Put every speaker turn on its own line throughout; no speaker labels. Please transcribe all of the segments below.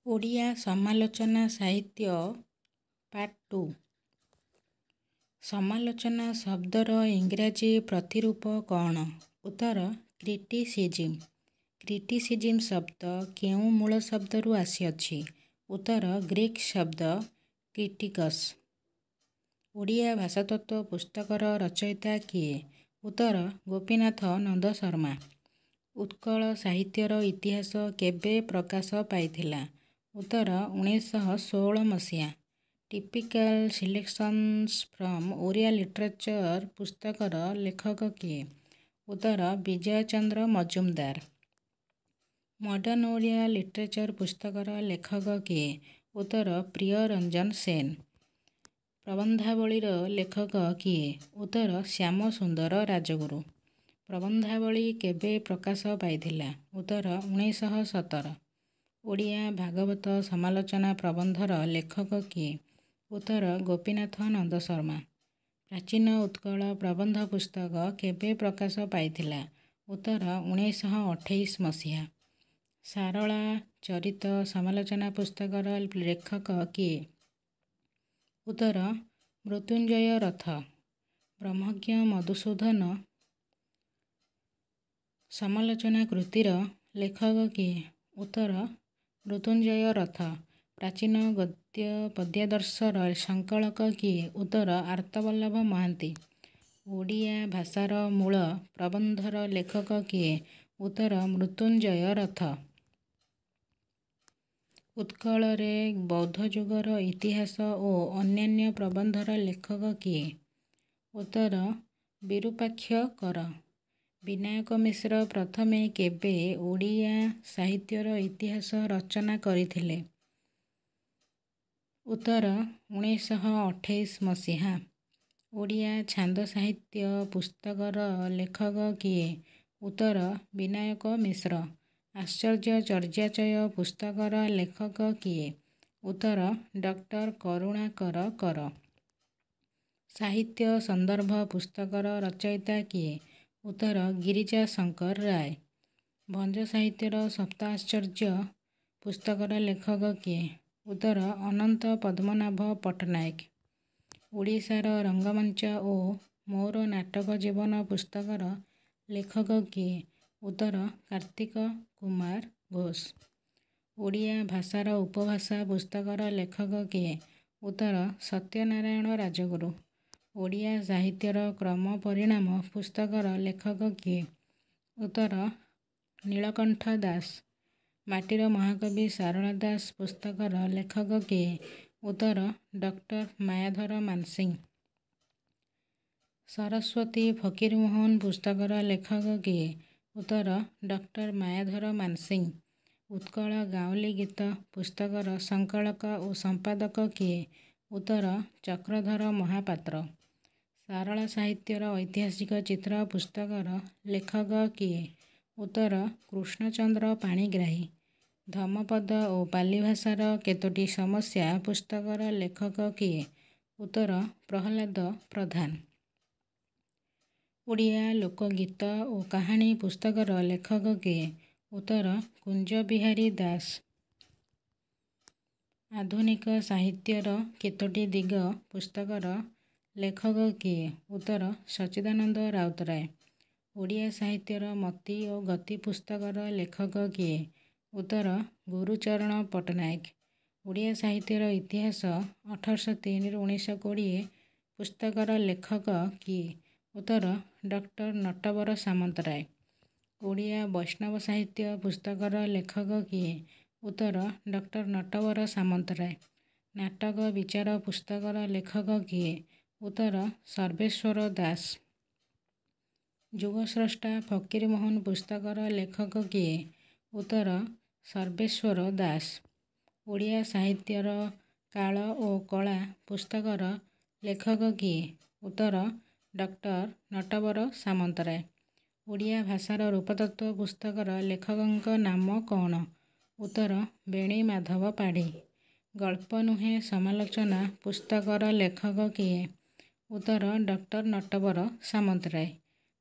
ଓଡ଼ିଆ ସମାଲୋଚନା ସାହିତ୍ୟ ପାର୍ଟ 2। ସମାଲୋଚନା ଶବ୍ଦର ଇଂରାଜୀ ପ୍ରତିରୂପ କ'ଣ? ଉତ୍ତର କ୍ରିଟିସିଜିମ୍। କ୍ରିଟିସିଜିମ୍ ଶବ୍ଦ କେଉଁ ମୂଳ ଶବ୍ଦରୁ ଆସିଅଛି? ଉତ୍ତର ଗ୍ରୀକ୍ ଶବ୍ଦ କ୍ରିଟିକସ୍। ଓଡ଼ିଆ ଭାଷାତତ୍ତ୍ୱ ପୁସ୍ତକର ରଚୟିତା କିଏ? ଉତ୍ତର ଗୋପୀନାଥ ନନ୍ଦ ଶର୍ମା। ଉତ୍କଳ ସାହିତ୍ୟର ଇତିହାସ କେବେ ପ୍ରକାଶ ପାଇଥିଲା? ଉତ୍ତର 1916 ମସିହା। ଟିପିକାଲ ସିଲେକ୍ସନ୍ସ ଫ୍ରମ୍ ଓଡ଼ିଆ ଲିଟରେଚର ପୁସ୍ତକର ଲେଖକ କିଏ? ଉତ୍ତର ବିଜୟ ଚନ୍ଦ୍ର ମଜୁମଦାର। ମଡର୍ଣ୍ଣ ଓଡ଼ିଆ ଲିଟରେଚର ପୁସ୍ତକର ଲେଖକ କିଏ? ଉତ୍ତର ପ୍ରିୟରଞ୍ଜନ ସେନ। ପ୍ରବନ୍ଧାବଳୀର ଲେଖକ କିଏ? ଉତ୍ତର ଶ୍ୟାମ ସୁନ୍ଦର ରାଜଗୁରୁ। ପ୍ରବନ୍ଧାବଳୀ କେବେ ପ୍ରକାଶ ପାଇଥିଲା? ଉତ୍ତର 1917। ଓଡ଼ିଆ ଭାଗବତ ସମାଲୋଚନା ପ୍ରବନ୍ଧର ଲେଖକ କିଏ? ଉତ୍ତର ଗୋପୀନାଥ ନନ୍ଦ ଶର୍ମା। ପ୍ରାଚୀନ ଉତ୍କଳ ପ୍ରବନ୍ଧ ପୁସ୍ତକ କେବେ ପ୍ରକାଶ ପାଇଥିଲା? ଉତ୍ତର 1928 ମସିହା। ସାରଳା ଚରିତ ସମାଲୋଚନା ପୁସ୍ତକର ଲେଖକ କିଏ? ଉତ୍ତର ମୃତ୍ୟୁଞ୍ଜୟ ରଥ। ବ୍ରହ୍ମଜ୍ଞ ମଧୁସୂଦନ ସମାଲୋଚନା କୃତିର ଲେଖକ କିଏ? ଉତ୍ତର ମୃତ୍ୟୁଞ୍ଜୟ ରଥ। ପ୍ରାଚୀନ ଗଦ୍ୟ ପଦ୍ୟାଦର୍ଶର ସଂକଳକ କିଏ? ଉତ୍ତର ଆର୍ତ୍ତବଲ୍ଲଭ ମହାନ୍ତି। ଓଡ଼ିଆ ଭାଷାର ମୂଳ ପ୍ରବନ୍ଧର ଲେଖକ କିଏ? ଉତ୍ତର ମୃତ୍ୟୁଞ୍ଜୟ ରଥ। ଉତ୍କଳରେ ବୌଦ୍ଧଯୁଗର ଇତିହାସ ଓ ଅନ୍ୟାନ୍ୟ ପ୍ରବନ୍ଧର ଲେଖକ କିଏ? ଉତ୍ତର ବିରୁପାକ୍ଷ କର। ବିନାୟକ ମିଶ୍ର ପ୍ରଥମେ କେବେ ଓଡ଼ିଆ ସାହିତ୍ୟର ଇତିହାସ ରଚନା କରିଥିଲେ? ଉତ୍ତର 1928 ମସିହା। ଓଡ଼ିଆ ଛାନ୍ଦ ସାହିତ୍ୟ ପୁସ୍ତକର ଲେଖକ କିଏ? ଉତ୍ତର ବିନାୟକ ମିଶ୍ର। ଆଶ୍ଚର୍ଯ୍ୟ ଚର୍ଯାଚୟ ପୁସ୍ତକର ଲେଖକ କିଏ? ଉତ୍ତର ଡକ୍ଟର କରୁଣାକର କର। ସାହିତ୍ୟ ସନ୍ଦର୍ଭ ପୁସ୍ତକର ରଚୟିତା କିଏ? ଉତ୍ତର ଗିରିଜା ଶଙ୍କର ରାୟ। ଭଞ୍ଜ ସାହିତ୍ୟର ସପ୍ତାଶ୍ଚର୍ଯ୍ୟ ପୁସ୍ତକର ଲେଖକ କିଏ? ଉତ୍ତର ଅନନ୍ତ ପଦ୍ମନାଭ ପଟ୍ଟନାୟକ। ଓଡ଼ିଶାର ରଙ୍ଗମଞ୍ଚ ଓ ମୋର ନାଟକ ଜୀବନ ପୁସ୍ତକର ଲେଖକ କିଏ? ଉତ୍ତର କାର୍ତ୍ତିକ କୁମାର ଘୋଷ। ଓଡ଼ିଆ ଭାଷାର ଉପଭାଷା ପୁସ୍ତକର ଲେଖକ କିଏ? ଉତ୍ତର ସତ୍ୟନାରାୟଣ ରାଜଗୁରୁ। ଓଡ଼ିଆ ସାହିତ୍ୟର କ୍ରମ ପରିଣାମ ପୁସ୍ତକର ଲେଖକ କିଏ? ଉତ୍ତର ନୀଳକଣ୍ଠ ଦାସ। ମାଟିର ମହାକବି ସାରଳା ଦାସ ପୁସ୍ତକର ଲେଖକ କିଏ? ଉତ୍ତର ଡକ୍ଟର ମାୟାଧର ମାନସିଂହ। ସରସ୍ୱତୀ ଫକୀରମୋହନ ପୁସ୍ତକର ଲେଖକ କିଏ? ଉତ୍ତର ଡକ୍ଟର ମାୟାଧର ମାନସିଂହ। ଉତ୍କଳ ଗାଉଁଲି ଗୀତ ପୁସ୍ତକର ସଂକଳକ ଓ ସମ୍ପାଦକ କିଏ? ଉତ୍ତର ଚକ୍ରଧର ମହାପାତ୍ର। ସାରଳା ସାହିତ୍ୟର ଐତିହାସିକ ଚିତ୍ର ପୁସ୍ତକର ଲେଖକ କିଏ? ଉତ୍ତର କୃଷ୍ଣଚନ୍ଦ୍ର ପାଣିଗ୍ରାହୀ। ଧମପଦ ଓ ପାଲି ଭାଷାର କେତୋଟି ସମସ୍ୟା ପୁସ୍ତକର ଲେଖକ କିଏ? ଉତ୍ତର ପ୍ରହ୍ଲାଦ ପ୍ରଧାନ। ଓଡ଼ିଆ ଲୋକଗୀତ ଓ କାହାଣୀ ପୁସ୍ତକର ଲେଖକ କିଏ? ଉତ୍ତର କୁଞ୍ଜବିହାରୀ ଦାସ। ଆଧୁନିକ ସାହିତ୍ୟର କେତୋଟି ଦିଗ ପୁସ୍ତକର ଲେଖକ କିଏ? ଉତ୍ତର ସଚ୍ଚିଦାନନ୍ଦ ରାଉତରାୟ। ଓଡ଼ିଆ ସାହିତ୍ୟର ମତି ଓ ଗତି ପୁସ୍ତକର ଲେଖକ କିଏ? ଉତ୍ତର ଗୁରୁଚରଣ ପଟ୍ଟନାୟକ। ଓଡ଼ିଆ ସାହିତ୍ୟର ଇତିହାସ 1803-1920 ପୁସ୍ତକର ଲେଖକ କିଏ? ଉତ୍ତର ଡକ୍ଟର ନଟବର ସାମନ୍ତରାୟ। ଓଡ଼ିଆ ବୈଷ୍ଣବ ସାହିତ୍ୟ ପୁସ୍ତକର ଲେଖକ କିଏ? ଉତ୍ତର ଡକ୍ଟର ନଟବର ସାମନ୍ତରାୟ। ନାଟକ ବିଚାର ପୁସ୍ତକର ଲେଖକ କିଏ? ଉତ୍ତର ସର୍ବେଶ୍ୱର ଦାସ। ଯୁଗସ୍ରଷ୍ଟା ଫକୀରମୋହନ ପୁସ୍ତକର ଲେଖକ କିଏ? ଉତ୍ତର ସର୍ବେଶ୍ୱର ଦାସ। ଓଡ଼ିଆ ସାହିତ୍ୟର କାଳ ଓ କଳା ପୁସ୍ତକର ଲେଖକ କିଏ? ଉତ୍ତର ଡକ୍ଟର ନଟବର ସାମନ୍ତରାୟ। ଓଡ଼ିଆ ଭାଷାର ରୂପତତ୍ତ୍ୱ ପୁସ୍ତକର ଲେଖକଙ୍କ ନାମ କ'ଣ? ଉତ୍ତର ବେଣୀ ମାଧବ ପାଢ଼ୀ। ଗଳ୍ପ ନୁହେଁ ସମାଲୋଚନା ପୁସ୍ତକର ଲେଖକ କିଏ? ଉତ୍ତର ଡକ୍ଟର ନଟବର ସାମନ୍ତରାୟ।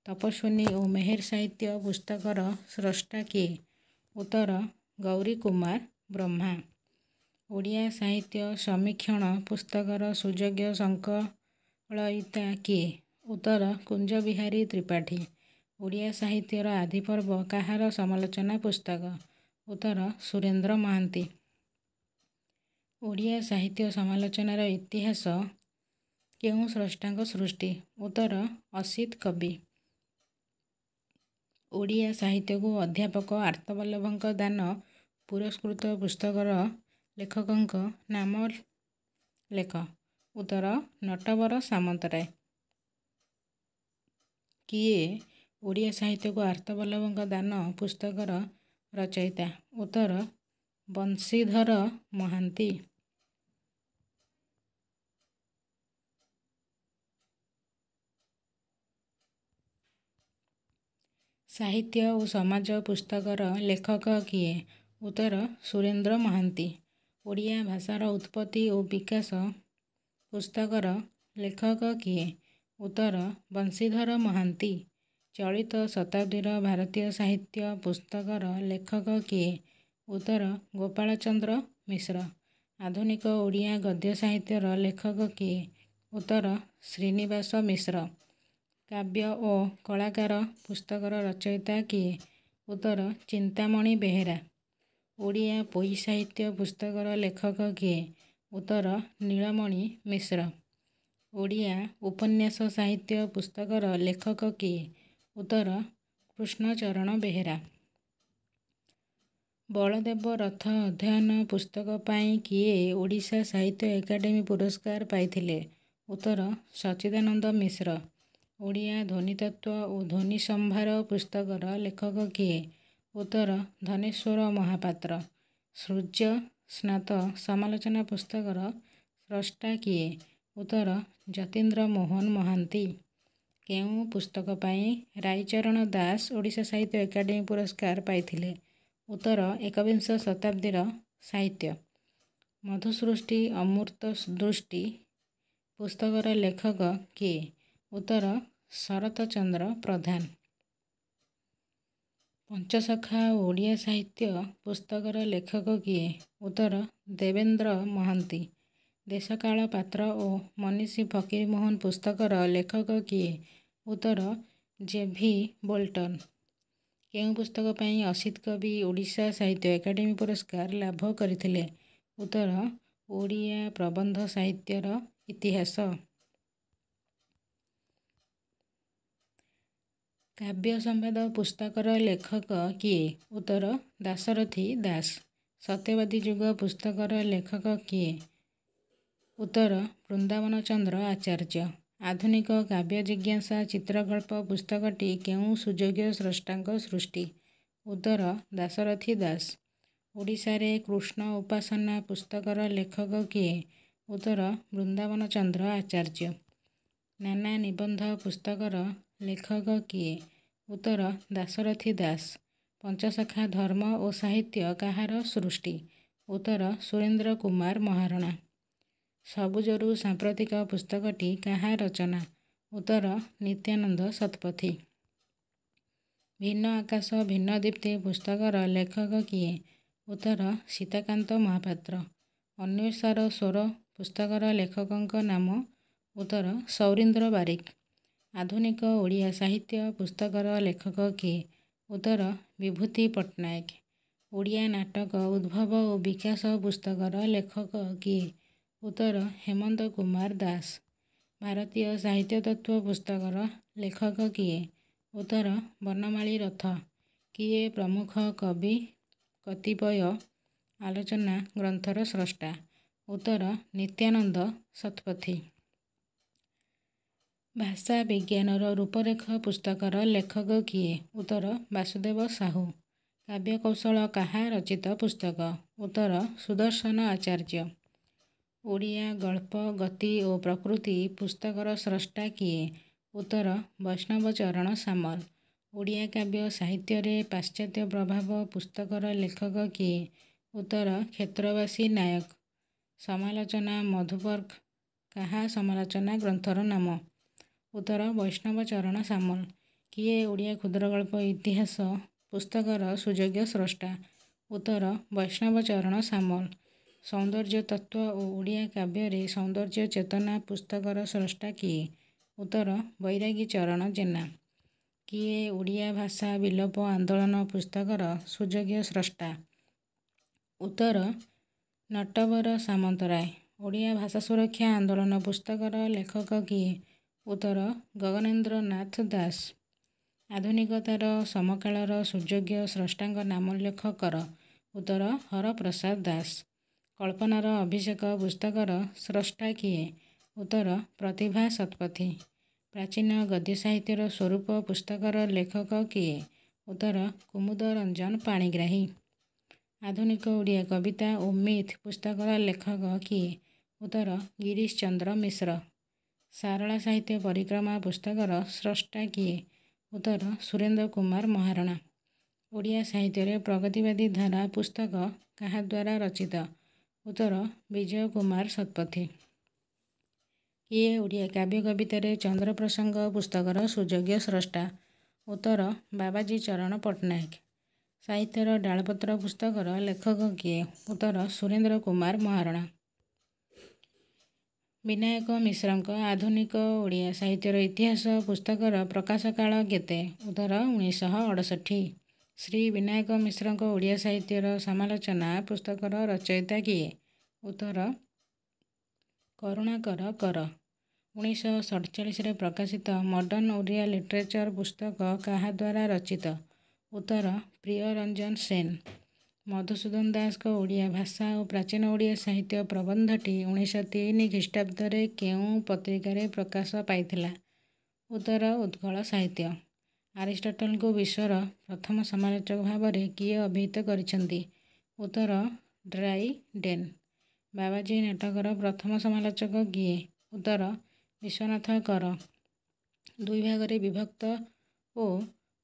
ତପସ୍ୱିନୀ ଓ ମେହେର ସାହିତ୍ୟ ପୁସ୍ତକର ସ୍ରଷ୍ଟା କିଏ? ଉତ୍ତର ଗୌରୀକୁମାର ବ୍ରହ୍ମା। ଓଡ଼ିଆ ସାହିତ୍ୟ ସମୀକ୍ଷଣ ପୁସ୍ତକର ସୁଯୋଗ୍ୟ ସଂକଳୟିତା କିଏ? ଉତ୍ତର କୁଞ୍ଜ ବିହାରୀ ତ୍ରିପାଠୀ। ଓଡ଼ିଆ ସାହିତ୍ୟର ଆଦିପର୍ବ କାହାର ସମାଲୋଚନା ପୁସ୍ତକ? ଉତ୍ତର ସୁରେନ୍ଦ୍ର ମହାନ୍ତି। ଓଡ଼ିଆ ସାହିତ୍ୟ ସମାଲୋଚନାର ଇତିହାସ କେଉଁ ସ୍ରଷ୍ଟାଙ୍କ ସୃଷ୍ଟି? ଉତ୍ତର ଅସିତ କବି। ଓଡ଼ିଆ ସାହିତ୍ୟକୁ ଅଧ୍ୟାପକ ଆର୍ତ୍ତବଲ୍ଲଭଙ୍କ ଦାନ ପୁରସ୍କୃତ ପୁସ୍ତକର ଲେଖକଙ୍କ ନାମ ଲେଖ। ଉତ୍ତର ନଟବର ସାମନ୍ତରାୟ। କିଏ ଓଡ଼ିଆ ସାହିତ୍ୟକୁ ଆର୍ତ୍ତବଲ୍ଲଭଙ୍କ ଦାନ ପୁସ୍ତକର ରଚୟିତା? ଉତ୍ତର ବଂଶୀଧର ମହାନ୍ତି। ସାହିତ୍ୟ ଓ ସମାଜ ପୁସ୍ତକର ଲେଖକ କିଏ? ଉତ୍ତର ସୁରେନ୍ଦ୍ର ମହାନ୍ତି। ଓଡ଼ିଆ ଭାଷାର ଉତ୍ପତ୍ତି ଓ ବିକାଶ ପୁସ୍ତକର ଲେଖକ କିଏ? ଉତ୍ତର ବଂଶୀଧର ମହାନ୍ତି। ଚଳିତ ଶତାବ୍ଦୀର ଭାରତୀୟ ସାହିତ୍ୟ ପୁସ୍ତକର ଲେଖକ କିଏ? ଉତ୍ତର ଗୋପାଳ ଚନ୍ଦ୍ର ମିଶ୍ର। ଆଧୁନିକ ଓଡ଼ିଆ ଗଦ୍ୟ ସାହିତ୍ୟର ଲେଖକ କିଏ? ଉତ୍ତର ଶ୍ରୀନିବାସ ମିଶ୍ର। କାବ୍ୟ ଓ କଳାକାର ପୁସ୍ତକର ରଚୟିତା କିଏ? ଉତ୍ତର ଚିନ୍ତାମଣି ବେହେରା। ଓଡ଼ିଆ ପୋଇ ସାହିତ୍ୟ ପୁସ୍ତକର ଲେଖକ କିଏ? ଉତ୍ତର ନୀଳମଣି ମିଶ୍ର। ଓଡ଼ିଆ ଉପନ୍ୟାସ ସାହିତ୍ୟ ପୁସ୍ତକର ଲେଖକ କିଏ? ଉତ୍ତର କୃଷ୍ଣଚରଣ ବେହେରା। ବଳଦେବ ରଥ ଅଧ୍ୟୟନ ପୁସ୍ତକ ପାଇଁ କିଏ ଓଡ଼ିଶା ସାହିତ୍ୟ ଏକାଡେମୀ ପୁରସ୍କାର ପାଇଥିଲେ? ଉତ୍ତର ସଚ୍ଚିଦାନନ୍ଦ ମିଶ୍ର। ଓଡ଼ିଆ ଧ୍ୱନିତତ୍ତ୍ୱ ଓ ଧ୍ୱନି ସମ୍ଭାର ପୁସ୍ତକର ଲେଖକ କିଏ? ଉତ୍ତର ଧନେଶ୍ୱର ମହାପାତ୍ର। ସୂର୍ଯ୍ୟସ୍ନାତ ସମାଲୋଚନା ପୁସ୍ତକର ସ୍ରଷ୍ଟା କିଏ? ଉତ୍ତର ଯତୀନ୍ଦ୍ର ମୋହନ ମହାନ୍ତି। କେଉଁ ପୁସ୍ତକ ପାଇଁ ରାଇଚରଣ ଦାସ ଓଡ଼ିଶା ସାହିତ୍ୟ ଏକାଡେମୀ ପୁରସ୍କାର ପାଇଥିଲେ? ଉତ୍ତର ଏକବିଂଶ ଶତାବ୍ଦୀର ସାହିତ୍ୟ। ମଧୁସୃଷ୍ଟି ଅମୃତ ଦୃଷ୍ଟି ପୁସ୍ତକର ଲେଖକ କିଏ? ଉତ୍ତର ଶରତ ଚନ୍ଦ୍ର ପ୍ରଧାନ। ପଞ୍ଚସଖା ଓଡ଼ିଆ ସାହିତ୍ୟ ପୁସ୍ତକର ଲେଖକ କିଏ? ଉତ୍ତର ଦେବେନ୍ଦ୍ର ମହାନ୍ତି। ଦେଶକାଳ ପାତ୍ର ଓ ମନୀଷୀ ଫକୀରମୋହନ ପୁସ୍ତକର ଲେଖକ କିଏ? ଉତ୍ତର ଜେ.ଭି. ବୋଲ୍ଟନ୍। କେଉଁ ପୁସ୍ତକ ପାଇଁ ଅସିତ କବି ଓଡ଼ିଶା ସାହିତ୍ୟ ଏକାଡେମୀ ପୁରସ୍କାର ଲାଭ କରିଥିଲେ? ଉତ୍ତର ଓଡ଼ିଆ ପ୍ରବନ୍ଧ ସାହିତ୍ୟର ଇତିହାସ। କାବ୍ୟ ସମ୍ବାଦ ପୁସ୍ତକର ଲେଖକ କିଏ? ଉତ୍ତର ଦାଶରଥି ଦାସ। ସତ୍ୟବାଦୀ ଯୁଗ ପୁସ୍ତକର ଲେଖକ କିଏ? ଉତ୍ତର ବୃନ୍ଦାବନ ଚନ୍ଦ୍ର ଆଚାର୍ଯ୍ୟ। ଆଧୁନିକ କାବ୍ୟ ଜିଜ୍ଞାସା ଚିତ୍ରକଳ୍ପ ପୁସ୍ତକଟି କେଉଁ ସୁଯୋଗ୍ୟ ସ୍ରଷ୍ଟାଙ୍କ ସୃଷ୍ଟି? ଉତ୍ତର ଦାଶରଥି ଦାସ। ଓଡ଼ିଶାରେ କୃଷ୍ଣ ଉପାସନା ପୁସ୍ତକର ଲେଖକ କିଏ? ଉତ୍ତର ବୃନ୍ଦାବନ ଚନ୍ଦ୍ର ଆଚାର୍ଯ୍ୟ। ନାନା ନିବନ୍ଧ ପୁସ୍ତକର ଲେଖକ କିଏ? ଉତ୍ତର ଦାଶରଥି ଦାସ। ପଞ୍ଚସଖା ଧର୍ମ ଓ ସାହିତ୍ୟ କାହାର ସୃଷ୍ଟି? ଉତ୍ତର ସୁରେନ୍ଦ୍ର କୁମାର ମହାରଣା। ସବୁଜରୁ ସାମ୍ପ୍ରତିକ ପୁସ୍ତକଟି କାହା ରଚନା? ଉତ୍ତର ନିତ୍ୟାନନ୍ଦ ଶତପଥୀ। ଭିନ୍ନ ଆକାଶ ଭିନ୍ନ ଦୀପ୍ତି ପୁସ୍ତକର ଲେଖକ କିଏ? ଉତ୍ତର ସୀତାକାନ୍ତ ମହାପାତ୍ର। ଅନ୍ୱେଷାର ସ୍ୱର ପୁସ୍ତକର ଲେଖକଙ୍କ ନାମ? ଉତ୍ତର ସୌରୀନ୍ଦ୍ର ବାରିକ। ଆଧୁନିକ ଓଡ଼ିଆ ସାହିତ୍ୟ ପୁସ୍ତକର ଲେଖକ କିଏ? ଉତ୍ତର ବିଭୂତି ପଟ୍ଟନାୟକ। ଓଡ଼ିଆ ନାଟକ ଉଦ୍ଭବ ଓ ବିକାଶ ପୁସ୍ତକର ଲେଖକ କିଏ? ଉତ୍ତର ହେମନ୍ତ କୁମାର ଦାସ। ଭାରତୀୟ ସାହିତ୍ୟ ତତ୍ତ୍ୱ ପୁସ୍ତକର ଲେଖକ କିଏ? ଉତ୍ତର ବନମାଳୀ ରଥ। କିଏ ପ୍ରମୁଖ କବି କତିପୟ ଆଲୋଚନା ଗ୍ରନ୍ଥର ସ୍ରଷ୍ଟା? ଉତ୍ତର ନିତ୍ୟାନନ୍ଦ ଶତପଥୀ। ଭାଷା ବିଜ୍ଞାନର ରୂପରେଖ ପୁସ୍ତକର ଲେଖକ କିଏ? ଉତ୍ତର ବାସୁଦେବ ସାହୁ। କାବ୍ୟ କୌଶଳ କାହା ରଚିତ ପୁସ୍ତକ? ଉତ୍ତର ସୁଦର୍ଶନ ଆଚାର୍ଯ୍ୟ। ଓଡ଼ିଆ ଗଳ୍ପ ଗତି ଓ ପ୍ରକୃତି ପୁସ୍ତକର ସ୍ରଷ୍ଟା କିଏ? ଉତ୍ତର ବୈଷ୍ଣବ ଚରଣ ସାମଲ। ଓଡ଼ିଆ କାବ୍ୟ ସାହିତ୍ୟରେ ପାଶ୍ଚାତ୍ୟ ପ୍ରଭାବ ପୁସ୍ତକର ଲେଖକ କିଏ? ଉତ୍ତର କ୍ଷେତ୍ରବାସୀ ନାୟକ। ସମାଲୋଚନା ମଧୁପର୍କ କାହା ସମାଲୋଚନା ଗ୍ରନ୍ଥର ନାମ? ଉତ୍ତର ବୈଷ୍ଣବ ଚରଣ ସାମଲ। କିଏ ଓଡ଼ିଆ କ୍ଷୁଦ୍ରଗଳ୍ପ ଇତିହାସ ପୁସ୍ତକର ସୁଯୋଗ୍ୟ ସ୍ରଷ୍ଟା? ଉତ୍ତର ବୈଷ୍ଣବ ଚରଣ ସାମଲ। ସୌନ୍ଦର୍ଯ୍ୟ ତତ୍ତ୍ୱ ଓ ଓଡ଼ିଆ କାବ୍ୟରେ ସୌନ୍ଦର୍ଯ୍ୟ ଚେତନା ପୁସ୍ତକର ସ୍ରଷ୍ଟା କିଏ? ଉତ୍ତର ବୈରାଗୀ ଚରଣ ଜେନା। କିଏ ଓଡ଼ିଆ ଭାଷା ବିଲୋପ ଆନ୍ଦୋଳନ ପୁସ୍ତକର ସୁଯୋଗ୍ୟ ସ୍ରଷ୍ଟା? ଉତ୍ତର ନଟବର ସାମନ୍ତରାୟ। ଓଡ଼ିଆ ଭାଷା ସୁରକ୍ଷା ଆନ୍ଦୋଳନ ପୁସ୍ତକର ଲେଖକ କିଏ? ଉତ୍ତର ଗଗନେନ୍ଦ୍ର ନାଥ ଦାସ। ଆଧୁନିକତାର ସମକାଳର ସୁଯୋଗ୍ୟ ସ୍ରଷ୍ଟାଙ୍କ ନାମ ଉଲ୍ଲେଖ କର। ଉତ୍ତର ହରପ୍ରସାଦ ଦାସ। କଳ୍ପନାର ଅଭିଷେକ ପୁସ୍ତକର ସ୍ରଷ୍ଟା କିଏ? ଉତ୍ତର ପ୍ରତିଭା ଶତପଥୀ। ପ୍ରାଚୀନ ଗଦ୍ୟ ସାହିତ୍ୟର ସ୍ୱରୂପ ପୁସ୍ତକର ଲେଖକ କିଏ? ଉତ୍ତର କୁମୁଦ ରଞ୍ଜନ ପାଣିଗ୍ରାହୀ। ଆଧୁନିକ ଓଡ଼ିଆ କବିତା ଓ ମିଥ୍ ପୁସ୍ତକର ଲେଖକ କିଏ? ଉତ୍ତର ଗିରୀଶ ଚନ୍ଦ୍ର ମିଶ୍ର। ସାରଳା ସାହିତ୍ୟ ପରିକ୍ରମା ପୁସ୍ତକର ସ୍ରଷ୍ଟା କିଏ? ଉତ୍ତର ସୁରେନ୍ଦ୍ର କୁମାର ମହାରଣା। ଓଡ଼ିଆ ସାହିତ୍ୟରେ ପ୍ରଗତିବାଦୀ ଧାରା ପୁସ୍ତକ କାହା ଦ୍ୱାରା ରଚିତ? ଉତ୍ତର ବିଜୟ କୁମାର ଶତପଥୀ। କିଏ ଓଡ଼ିଆ କାବ୍ୟ କବିତାରେ ଚନ୍ଦ୍ରପ୍ରସଙ୍ଗ ପୁସ୍ତକର ସୁଯୋଗ୍ୟ ସ୍ରଷ୍ଟା? ଉତ୍ତର ବାବାଜୀ ଚରଣ ପଟ୍ଟନାୟକ। ସାହିତ୍ୟର ଡାଳପତ୍ର ପୁସ୍ତକର ଲେଖକ କିଏ? ଉତ୍ତର ସୁରେନ୍ଦ୍ର କୁମାର ମହାରଣା। ବିନାୟକ ମିଶ୍ରଙ୍କ ଆଧୁନିକ ଓଡ଼ିଆ ସାହିତ୍ୟର ଇତିହାସ ପୁସ୍ତକର ପ୍ରକାଶ କାଳ କେତେ? ଉତ୍ତର 1968। ଶ୍ରୀ ବିନାୟକ ମିଶ୍ରଙ୍କ ଓଡ଼ିଆ ସାହିତ୍ୟର ସମାଲୋଚନା ପୁସ୍ତକର ରଚୟିତା କିଏ? ଉତ୍ତର କରୁଣାକର କର। 1947ରେ ପ୍ରକାଶିତ ମଡର୍ଣ୍ଣ ଓଡ଼ିଆ ଲିଟରେଚର ପୁସ୍ତକ କାହା ଦ୍ୱାରା ରଚିତ? ଉତ୍ତର ପ୍ରିୟରଞ୍ଜନ ସେନ। ମଧୁସୂଦନ ଦାସଙ୍କ ଓଡ଼ିଆ ଭାଷା ଓ ପ୍ରାଚୀନ ଓଡ଼ିଆ ସାହିତ୍ୟ ପ୍ରବନ୍ଧଟି 1903 ଖ୍ରୀଷ୍ଟାବ୍ଦରେ କେଉଁ ପତ୍ରିକାରେ ପ୍ରକାଶ ପାଇଥିଲା? ଉତ୍ତର ଉତ୍କଳ ସାହିତ୍ୟ। ଆରିଷ୍ଟଟଲଙ୍କୁ ବିଶ୍ୱର ପ୍ରଥମ ସମାଲୋଚକ ଭାବରେ କିଏ ଅଭିହିତ କରିଛନ୍ତି? ଉତ୍ତର ଡ୍ରାଇଡେନ। ବାବାଜୀ ନାଟକର ପ୍ରଥମ ସମାଲୋଚକ କିଏ? ଉତ୍ତର ବିଶ୍ୱନାଥ କର। ଦୁଇ ଭାଗରେ ବିଭକ୍ତ ଓ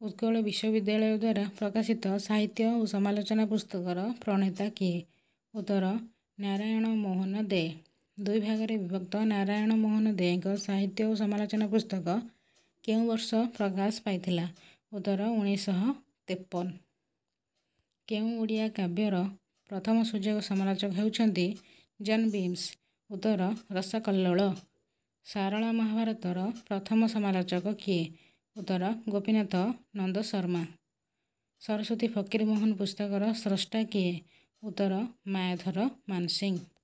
ଉତ୍କଳ ବିଶ୍ୱବିଦ୍ୟାଳୟ ଦ୍ୱାରା ପ୍ରକାଶିତ ସାହିତ୍ୟ ଓ ସମାଲୋଚନା ପୁସ୍ତକର ପ୍ରଣେତା କିଏ? ଉତ୍ତର ନାରାୟଣ ମୋହନ ଦେ। ଦୁଇ ଭାଗରେ ବିଭକ୍ତ ନାରାୟଣ ମୋହନ ଦେଙ୍କ ସାହିତ୍ୟ ଓ ସମାଲୋଚନା ପୁସ୍ତକ କେଉଁ ବର୍ଷ ପ୍ରକାଶ ପାଇଥିଲା? ଉତ୍ତର 1953। କେଉଁ ଓଡ଼ିଆ କାବ୍ୟର ପ୍ରଥମ ସୁଯୋଗ ସମାଲୋଚକ ହେଉଛନ୍ତି ଜନ୍ ବିମ୍ସ? ଉତ୍ତର ରସକଲ୍ଲୋଳ। ସାରଳା ମହାଭାରତର ପ୍ରଥମ ସମାଲୋଚକ କିଏ? ଉତ୍ତର ଗୋପୀନାଥ ନନ୍ଦ ଶର୍ମା। ସରସ୍ୱତୀ ଫକୀରମୋହନ ପୁସ୍ତକର ସ୍ରଷ୍ଟା କିଏ? ଉତ୍ତର ମାୟାଧର ମାନସିଂହ।